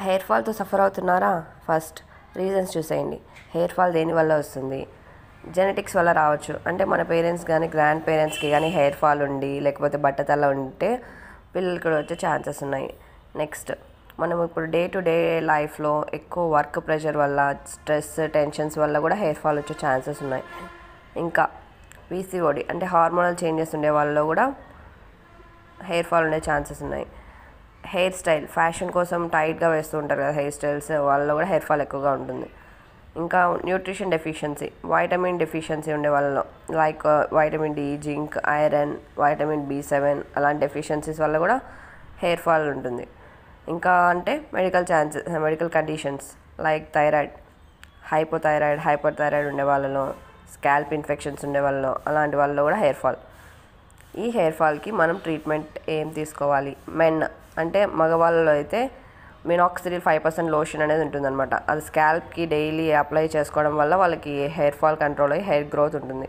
Hair ఫాల్తో suffer అవుతున్నారా? First reasons చూసేయండి. Hair fall దేనివల్ల వస్తుంది? జెనెటిక్స్ వల్ల రావచ్చు. అంటే మన పేరెంట్స్ కానీ గ్రాండ్ పేరెంట్స్కి కానీ హెయిర్ ఫాల్ ఉండి లేకపోతే బట్టతల ఉంటే పిల్లలు కూడా వచ్చే ఛాన్సెస్ ఉన్నాయి. నెక్స్ట్ మనం ఇప్పుడు డే టు డే లైఫ్లో ఎక్కువ వర్క్ ప్రెషర్ వల్ల, స్ట్రెస్, టెన్షన్స్ వల్ల కూడా హెయిర్ ఫాల్ వచ్చే ఛాన్సెస్ ఉన్నాయి. ఇంకా పీసీఓడి అంటే హార్మోనల్ చేంజెస్ ఉండే వాళ్ళలో కూడా హెయిర్ ఫాల్ ఉండే ఛాన్సెస్ ఉన్నాయి. హెయిర్ స్టైల్, ఫ్యాషన్ కోసం టైట్గా వేస్తూ ఉంటారు కదా హెయిర్ స్టైల్స్, వాళ్ళలో కూడా హెయిర్ ఫాల్ ఎక్కువగా ఉంటుంది. ఇంకా న్యూట్రిషన్ డెఫిషియన్సీ, వైటమిన్ డెఫిషియన్సీ ఉండే వాళ్ళలో like vitamin D, zinc, iron, vitamin B7 అలాంటి డెఫిషియన్సీస్ వల్ల కూడా హెయిర్ ఫాల్ ఉంటుంది. ఇంకా అంటే medical conditions like thyroid, hyper thyroid ఉండే వాళ్ళలో, స్కాల్ప్ ఇన్ఫెక్షన్స్ ఉండే వాళ్ళలో, అలాంటి వాళ్ళలో కూడా హెయిర్ ఫాల్. ఈ హెయిర్ ఫాల్కి మనం ట్రీట్మెంట్ ఏం తీసుకోవాలి? మెన్ అంటే మగవాళ్ళలో అయితే మినాక్సిడిల్ 5% లోషన్ అనేది ఉంటుందన్నమాట. అది స్కాల్ప్కి డైలీ అప్లై చేసుకోవడం వల్ల వాళ్ళకి హెయిర్ ఫాల్ కంట్రోల్ అయ్యి హెయిర్ గ్రోత్ ఉంటుంది.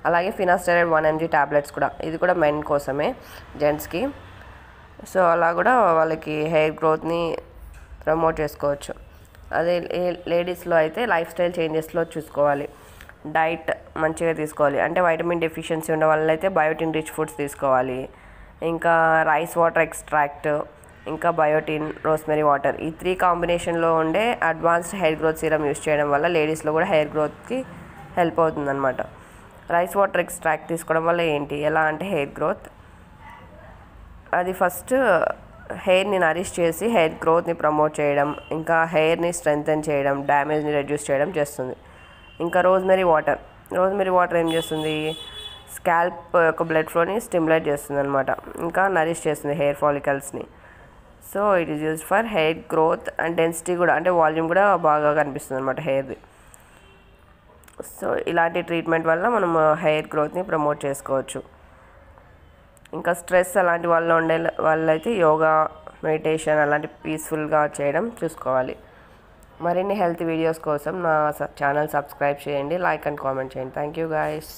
అలాగే ఫినాస్టెరాయిడ్ 1 mg టాబ్లెట్స్ కూడా, ఇది కూడా మెన్ కోసమే, జెంట్స్కి. సో అలా కూడా వాళ్ళకి హెయిర్ గ్రోత్ని ప్రమోట్ చేసుకోవచ్చు. అదే లేడీస్లో అయితే లైఫ్ స్టైల్ చేంజెస్లో చూసుకోవాలి. డైట్ మంచిగా తీసుకోవాలి. అంటే వైటమిన్ డెఫిషియన్సీ ఉన్న వాళ్ళైతే బయోటిన్ రిచ్ ఫుడ్స్ తీసుకోవాలి. ఇంకా రైస్ వాటర్ ఎక్స్ట్రాక్ట్, ఇంకా బయోటిన్, రోస్మెరీ వాటర్, ఈ 3 కాంబినేషన్లో ఉండే advanced hair growth serum use చేయడం వల్ల లేడీస్లో కూడా హెయిర్ గ్రోత్కి హెల్ప్ అవుతుందన్నమాట. రైస్ వాటర్ ఎక్స్ట్రాక్ట్ తీసుకోవడం వల్ల ఎలా అంటే హెయిర్ గ్రోత్, అది ఫస్ట్ హెయిర్ని నరిష్ చేసి హెయిర్ గ్రోత్ని ప్రమోట్ చేయడం, ఇంకా హెయిర్ని స్ట్రెంగ్తెన్ చేయడం, డ్యామేజ్ని రెడ్యూస్ చేయడం చేస్తుంది. ఇంకా రోజ్మెరీ వాటర్ ఏం చేస్తుంది? స్కాల్ప్ యొక్క బ్లడ్ ఫ్లోని స్టిమ్యులేట్ చేస్తుంది అనమాట. ఇంకా నరిష్ చేస్తుంది హెయిర్ ఫాలికల్స్ని. So it is used for hair growth and density కూడా, అంటే వాల్యూమ్ కూడా బాగా కనిపిస్తుంది అనమాట హెయిర్ది. సో ఇలాంటి ట్రీట్మెంట్ వల్ల మనం హెయిర్ గ్రోత్ని ప్రమోట్ చేసుకోవచ్చు. ఇంకా స్ట్రెస్ అలాంటి వాళ్ళైతే యోగా, మెడిటేషన్ అలాంటి పీస్ఫుల్గా చేయడం చూసుకోవాలి. మరిన్ని హెల్త్ వీడియోస్ కోసం నా ఛానల్ సబ్స్క్రైబ్ చేయండి, లైక్ అండ్ కామెంట్ చేయండి. Thank you guys.